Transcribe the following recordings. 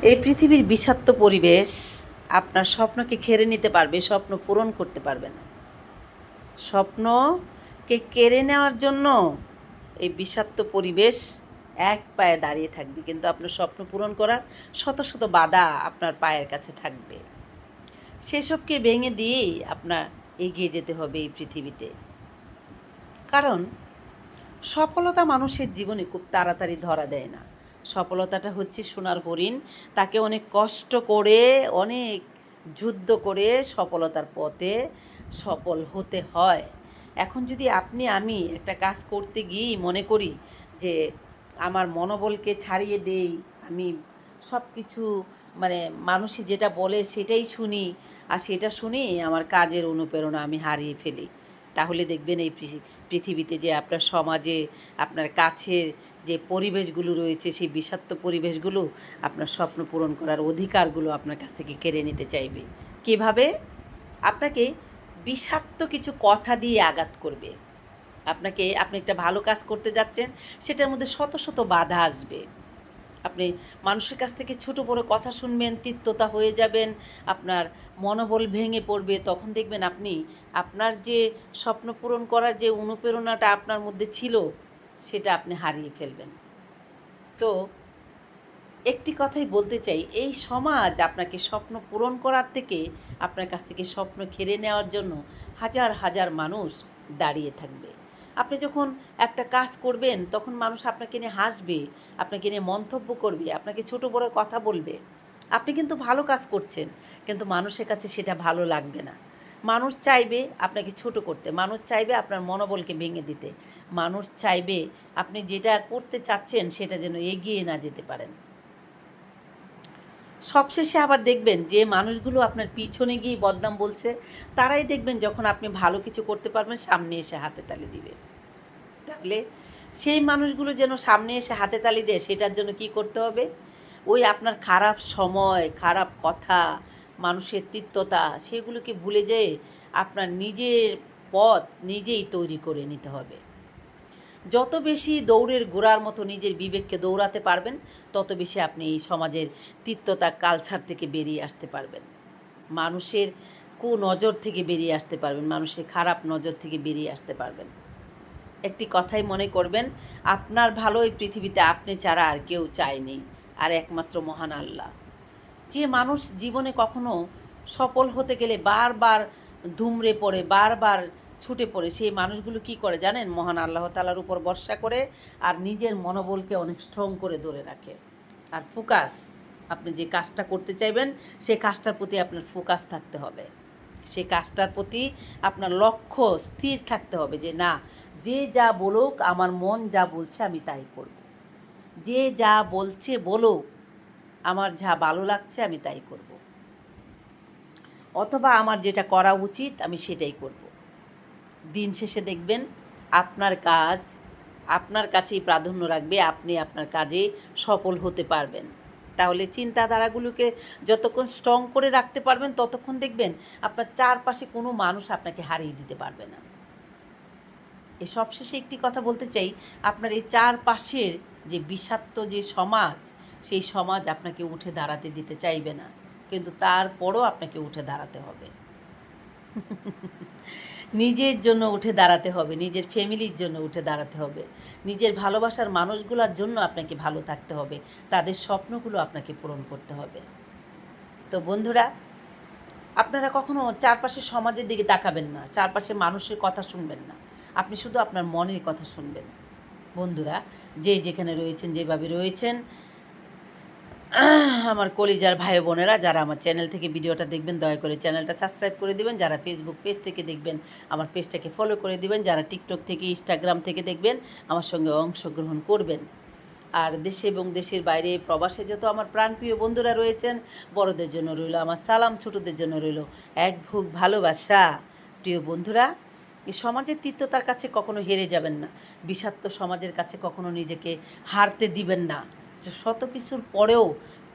এই পৃথিবীর বিষাক্ত পরিবেশ আপনার স্বপ্নকে কেড়ে নিতে পারবে, স্বপ্ন পূরণ করতে পারবে না। স্বপ্নকে কেড়ে নেওয়ার জন্য এই বিষাক্ত পরিবেশ এক পায়ে দাঁড়িয়ে থাকবে, কিন্তু আপনার স্বপ্ন পূরণ করার শত শত বাধা আপনার পায়ের কাছে থাকবে। সেসবকে ভেঙে দিয়েই আপনার এগিয়ে যেতে হবে এই পৃথিবীতে। কারণ সফলতা মানুষের জীবনে খুব তাড়াতাড়ি ধরা দেয় না। সফলতাটা হচ্ছে সোনার হরিণ, তাকে অনেক কষ্ট করে, অনেক যুদ্ধ করে সফলতার পথে সফল হতে হয়। এখন যদি আপনি আমি একটা কাজ করতে গিয়েই মনে করি যে আমার মনোবলকে ছাড়িয়ে দেই, আমি সব কিছু মানে মানুষই যেটা বলে সেটাই শুনি, আর সেটা শুনেই আমার কাজের অনুপ্রেরণা আমি হারিয়ে ফেলি, তাহলে দেখবেন এই পৃথিবীতে যে আপনার সমাজে আপনার কাছের যে পরিবেশগুলো রয়েছে, সেই বিষাক্ত পরিবেশগুলো আপনার স্বপ্ন পূরণ করার অধিকারগুলো আপনার কাছ থেকে কেড়ে নিতে চাইবে। কীভাবে? আপনাকে বিষাক্ত কিছু কথা দিয়ে আঘাত করবে। আপনি একটা ভালো কাজ করতে যাচ্ছেন, সেটার মধ্যে শত শত বাধা আসবে। আপনি মানুষের কাছ থেকে ছোটো বড়ো কথা শুনবেন, তিক্ততা হয়ে যাবেন, আপনার মনোবল ভেঙে পড়বে। তখন দেখবেন আপনি আপনার যে স্বপ্ন পূরণ করার যে অনুপ্রেরণাটা আপনার মধ্যে ছিল, সেটা আপনি হারিয়ে ফেলবেন। তো একটি কথাই বলতে চাই, এই সমাজ আপনাকে স্বপ্ন পূরণ করার থেকে আপনার কাছ থেকে স্বপ্ন কেড়ে নেওয়ার জন্য হাজার হাজার মানুষ দাঁড়িয়ে থাকবে। আপনি যখন একটা কাজ করবেন, তখন মানুষ আপনাকে নিয়ে হাসবে, আপনাকে নিয়ে মন্তব্য করবে, আপনাকে ছোটো বড়ো কথা বলবে। আপনি কিন্তু ভালো কাজ করছেন, কিন্তু মানুষের কাছে সেটা ভালো লাগবে না। মানুষ চাইবে আপনাকে ছোট করতে, মানুষ চাইবে আপনার মনোবলকে ভেঙে দিতে, মানুষ চাইবে আপনি যেটা করতে চাচ্ছেন সেটা যেন এগিয়ে না যেতে পারেন। সবশেষে আবার দেখবেন যে মানুষগুলো আপনার পিছনে গিয়ে বদনাম বলছে, তারাই দেখবেন যখন আপনি ভালো কিছু করতে পারবেন সামনে এসে হাতে তালি দিবে। তাহলে সেই মানুষগুলো যেন সামনে এসে হাতে তালি দেয়, সেটার জন্য কি করতে হবে? ওই আপনার খারাপ সময়, খারাপ কথা, মানুষের তিক্ততা, সেগুলোকে ভুলে যেয়ে আপনার নিজের পথ নিজেই তৈরি করে নিতে হবে। যত বেশি দৌড়ের গোড়ার মতো নিজের বিবেককে দৌড়াতে পারবেন, তত বেশি আপনি এই সমাজের তিক্ততা কালচার থেকে বেরিয়ে আসতে পারবেন, মানুষের কুনজর থেকে বেরিয়ে আসতে পারবেন, মানুষের খারাপ নজর থেকে বেরিয়ে আসতে পারবেন। একটি কথাই মনে করবেন, আপনার ভালো এই পৃথিবীতে আপনি ছাড়া আর কেউ চায়নি, আর একমাত্র মহান আল্লাহ। যে মানুষ জীবনে কখনো সফল হতে গেলে বারবার ধুমড়ে পড়ে, বারবার ছুটে পড়ে, সেই মানুষগুলো কি করে জানেন? মহান আল্লাহ তাআলার উপর ভরসা করে আর নিজের মনোবলকে অনেক স্ট্রং করে ধরে রাখে। আর ফোকাস, আপনি যে কাজটা করতে চাইবেন সেই কাজটার প্রতি আপনার ফোকাস থাকতে হবে, সেই কাজটার প্রতি আপনার লক্ষ্য স্থির থাকতে হবে যে না, যে যা বলুক, আমার মন যা বলছে আমি তাই করব। যে যা বলছে বলুক, আমার যা ভালো লাগছে আমি তাই করব, অথবা আমার যেটা করা উচিত আমি সেটাই করব। দিন শেষে দেখবেন আপনার কাজ আপনার কাছেই প্রাধান্য রাখবে, আপনি আপনার কাজে সফল হতে পারবেন। তাহলে চিন্তাধারাগুলোকে যতক্ষণ স্ট্রং করে রাখতে পারবেন, ততক্ষণ দেখবেন আপনার চারপাশে কোনো মানুষ আপনাকে হারিয়ে দিতে পারবে না। এ সবশেষে একটি কথা বলতে চাই, আপনার এই চারপাশের যে বিষাক্ত যে সমাজ, সেই সমাজ আপনাকে উঠে দাঁড়াতে দিতে চাইবে না, কিন্তু তারপরও আপনাকে উঠে দাঁড়াতে হবে। নিজের জন্য উঠে দাঁড়াতে হবে, নিজের ফ্যামিলির জন্য উঠে দাঁড়াতে হবে, নিজের ভালোবাসার মানুষগুলোর জন্য আপনাকে ভালো থাকতে হবে, তাদের স্বপ্নগুলো আপনাকে পূরণ করতে হবে। তো বন্ধুরা, আপনারা কখনো চারপাশের সমাজের দিকে তাকাবেন না, চারপাশের মানুষের কথা শুনবেন না, আপনি শুধু আপনার মনের কথা শুনবেন। বন্ধুরা, যে যেখানে রয়েছেন, যেভাবে রয়েছেন, আমার কলিজার ভাই বোনেরা, যারা আমার চ্যানেল থেকে ভিডিওটা দেখবেন, দয়া করে চ্যানেলটা সাবস্ক্রাইব করে দিবেন। যারা ফেসবুক পেজ থেকে দেখবেন, আমার পেজটাকে ফলো করে দিবেন। যারা টিকটক থেকে, ইনস্টাগ্রাম থেকে দেখবেন, আমার সঙ্গে অংশগ্রহণ করবেন। আর দেশে এবং দেশের বাইরে প্রবাসে যত আমার প্রাণপ্রিয় বন্ধুরা রয়েছেন, বড়দের জন্য রইল আমার সালাম, ছোটদের জন্য রইল এক বুক ভালোবাসা। প্রিয় বন্ধুরা, এই সমাজের তিক্ততার কাছে কখনো হেরে যাবেন না, বিষাক্ত সমাজের কাছে কখনো নিজেকে হারতে দিবেন না। যে শত কিছুর পরেও,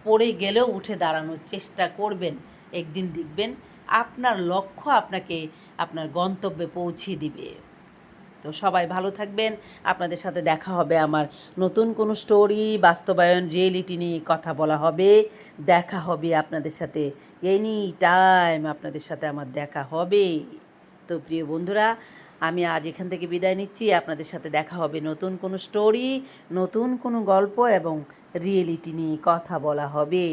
পড়ে গেলেও উঠে দাঁড়ানোর চেষ্টা করবেন। একদিন দেখবেন আপনার লক্ষ্য আপনাকে আপনার গন্তব্যে পৌঁছে দিবে। তো সবাই ভালো থাকবেন। আপনাদের সাথে দেখা হবে আমার নতুন কোনো স্টোরি, বাস্তবায়ন, রিয়েলিটি নিয়ে কথা বলা হবে। দেখা হবে আপনাদের সাথে, এনি টাইম আপনাদের সাথে আমার দেখা হবে। তো প্রিয় বন্ধুরা, আমি আজ এখান থেকে বিদায় নিচ্ছি। আপনাদের সাথে দেখা হবে নতুন কোনো স্টোরি, নতুন কোনো গল্প এবং রিয়েলিটি নিয়ে কথা বলা হবে।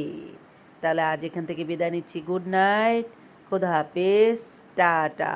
তাহলে আজ এখান থেকে বিদায় নিচ্ছি। গুড নাইট, খোদা হাফেজ, টাটা।